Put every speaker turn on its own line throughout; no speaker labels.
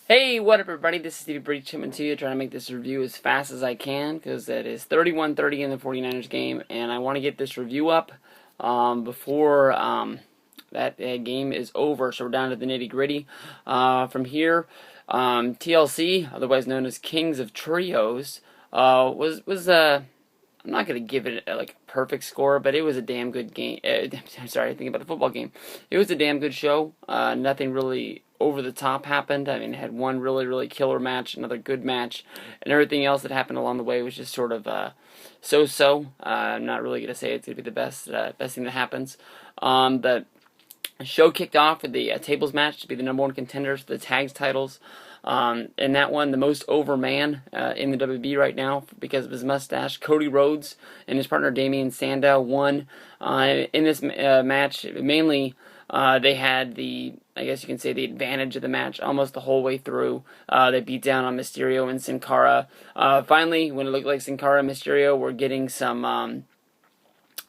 Hey, what up everybody, this is Ppv Results coming to you, trying to make this review as fast as I can, because it is 31-30 in the 49ers game, and I want to get this review up before that game is over, so we're down to the nitty-gritty. From here, TLC, otherwise known as Kings of Trios, was I'm not going to give it a perfect score, but it was a damn good game. I'm sorry, thinking about the football game. It was a damn good show. Nothing really over the top happened. I mean, it had one really killer match, another good match, and everything else that happened along the way was just sort of so-so. I'm not really going to say it's going to be the best thing that happens. The show kicked off with the tables match to be the #1 contenders for the tags titles. And that one, the most over man in the WB right now because of his mustache, Cody Rhodes and his partner Damian Sandow won in this match. Mainly, they had I guess you can say, the advantage of the match almost the whole way through. They beat down on Mysterio and Sin Cara. Finally, when it looked like Sin Cara and Mysterio were getting some...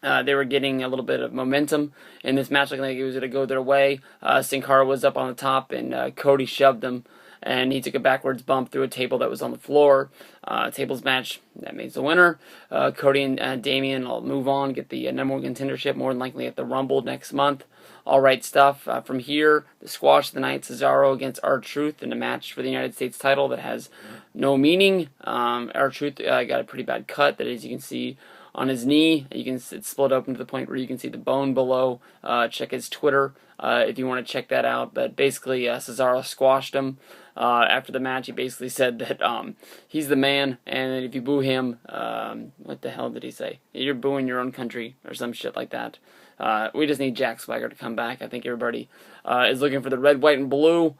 they were getting a little bit of momentum in this match, looking like it was going to go their way. Sin Cara was up on the top, and Cody shoved him, and he took a backwards bump through a table that was on the floor. Tables match, that makes the winner. Cody and Damian will move on, get the #1 contendership, more than likely at the Rumble next month. All right stuff. From here, the squash of the night, Cesaro against R-Truth in a match for the United States title that has no meaning. R-Truth got a pretty bad cut that, as you can see, on his knee. It's split open to the point where you can see the bone below. Check his Twitter if you want to check that out. But basically, Cesaro squashed him. After the match, he basically said that he's the man, and if you boo him, what the hell did he say? You're booing your own country, or some shit like that. We just need Jack Swagger to come back. I think everybody is looking for the red, white, and blue.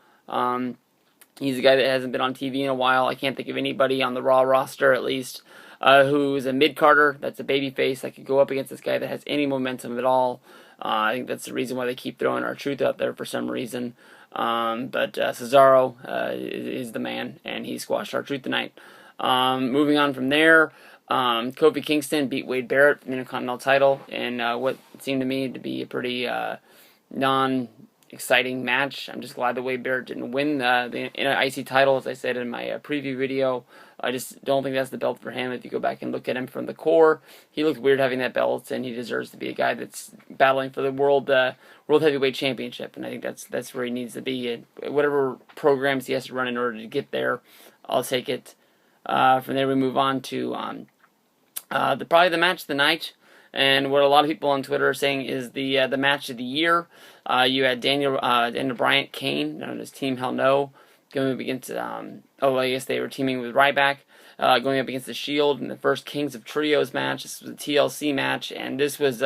He's a guy that hasn't been on TV in a while. I can't think of anybody on the Raw roster, at least, who's a mid-carder that's a babyface that could go up against this guy that has any momentum at all. I think that's the reason why they keep throwing R-Truth out there for some reason. But Cesaro is the man, and he squashed R-Truth tonight. Moving on from there, Kofi Kingston beat Wade Barrett for the Intercontinental title in what seemed to me to be a pretty non-exciting match. I'm just glad that Wade Barrett didn't win the IC title, as I said in my preview video. I just don't think that's the belt for him. If you go back and look at him from the core, he looked weird having that belt, and he deserves to be a guy that's battling for the world heavyweight championship. And I think that's where he needs to be. And whatever programs he has to run in order to get there, I'll take it. From there, we move on to probably the match of the night, and what a lot of people on Twitter are saying is the match of the year. You had Daniel Bryant, Kane, known as Team Hell No, going up against, I guess they were teaming with Ryback, going up against the Shield in the first Kings of Trios match. This was a TLC match, and this was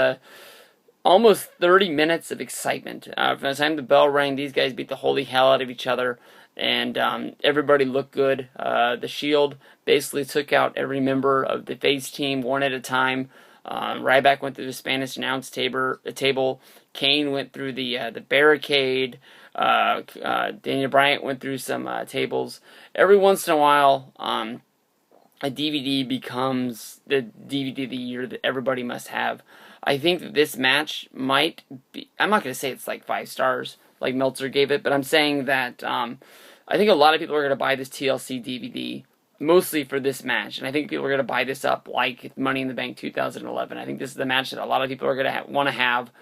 almost 30 minutes of excitement. From the time the bell rang, these guys beat the holy hell out of each other, and everybody looked good. The Shield basically took out every member of the face team one at a time. Ryback went through the Spanish announce table. Kane went through the barricade. Daniel Bryant went through some tables. Every once in a while, a DVD becomes the DVD of the year that everybody must have. I think that this match might be... I'm not going to say it's like 5 stars, like Meltzer gave it, but I'm saying that I think a lot of people are going to buy this TLC DVD mostly for this match, and I think people are going to buy this up like Money in the Bank 2011. I think this is the match that a lot of people are going to want to have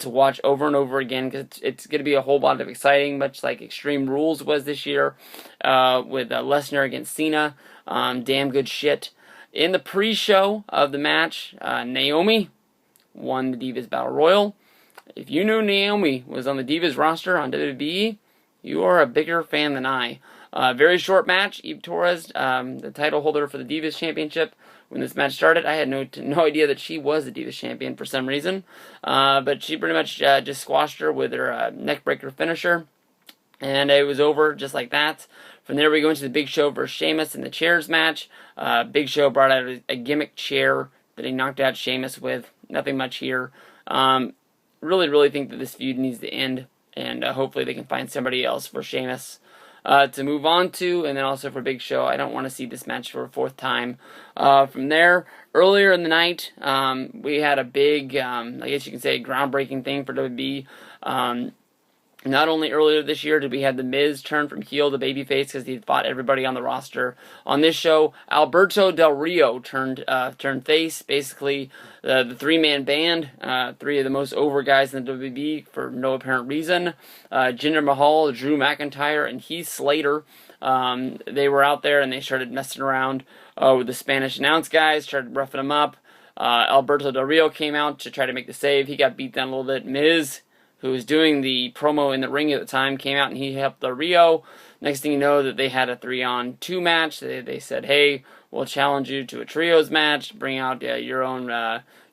to watch over and over again, because it's going to be a whole lot of exciting, much like Extreme Rules was this year, with Lesnar against Cena. Damn good shit. In the pre-show of the match, Naomi won the Divas Battle Royal. If you knew Naomi was on the Divas roster on WWE, you are a bigger fan than I. Very short match. Eve Torres, the title holder for the Divas Championship, when this match started, I had no idea that she was the Divas Champion for some reason. But she pretty much just squashed her with her neckbreaker finisher, and it was over just like that. From there, we go into the Big Show versus Sheamus in the chairs match. Big Show brought out a gimmick chair that he knocked out Sheamus with. Nothing much here. Really think that this feud needs to end, and hopefully they can find somebody else for Sheamus to move on to, and then also for Big Show. I don't want to see this match for a 4th time. From there, earlier in the night, we had a big, I guess you can say, groundbreaking thing for WB. Not only earlier this year did we have The Miz turn from heel to babyface because he fought everybody on the roster. On this show, Alberto Del Rio turned face. Basically, the three-man band, three of the most over guys in the WWE for no apparent reason. Jinder Mahal, Drew McIntyre, and Heath Slater. They were out there and they started messing around with the Spanish announce guys, started roughing them up. Alberto Del Rio came out to try to make the save. He got beat down a little bit. Miz, who was doing the promo in the ring at the time, came out and he helped Del Rio. Next thing you know, that they had a 3-on-2 match. They said, hey, we'll challenge you to a trios match. Bring out your own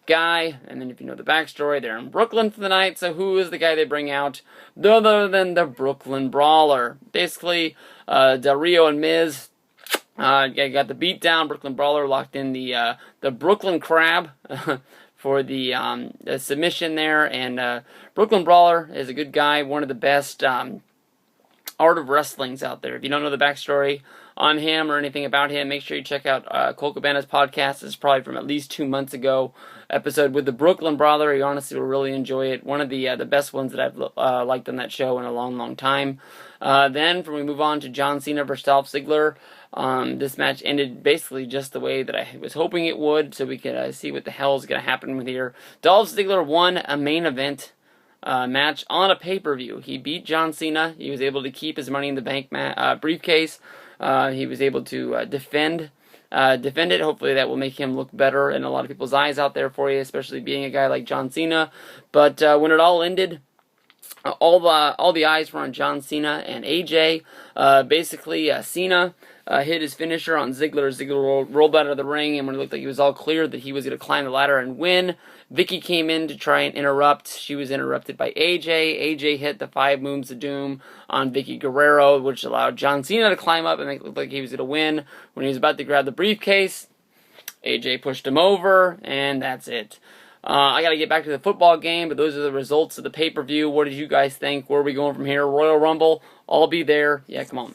guy. And then if you know the backstory, they're in Brooklyn for the night. So who is the guy they bring out? Other than the Brooklyn Brawler. Basically, Del Rio and Miz got the beat down. Brooklyn Brawler locked in the Brooklyn Crab for the submission there, and Brooklyn Brawler is a good guy, one of the best art of wrestlings out there. If you don't know the backstory on him or anything about him, make sure you check out Cole Cabana's podcast. It's probably from at least 2 months ago, episode with the Brooklyn Brawler. You honestly will really enjoy it. One of the best ones that I've liked on that show in a long, long time. Then, when we move on to John Cena versus Dolph Ziggler, this match ended basically just the way that I was hoping it would, so we could see what the hell is going to happen with here. Dolph Ziggler won a main event match on a pay-per-view. He beat John Cena. He was able to keep his Money in the Bank briefcase. He was able to defend it. Hopefully that will make him look better in a lot of people's eyes out there for you, especially being a guy like John Cena. But when it all ended, all the eyes were on John Cena and AJ. Basically, Cena hit his finisher on Ziggler. Ziggler rolled out of the ring, and when it looked like he was all clear that he was going to climb the ladder and win, Vicky came in to try and interrupt. She was interrupted by AJ. AJ hit the 5 Moves of Doom on Vicky Guerrero, which allowed John Cena to climb up and make it look like he was going to win. When he was about to grab the briefcase, AJ pushed him over, and that's it. I got to get back to the football game, but those are the results of the pay-per-view. What did you guys think? Where are we going from here? Royal Rumble, I'll be there. Yeah, come on.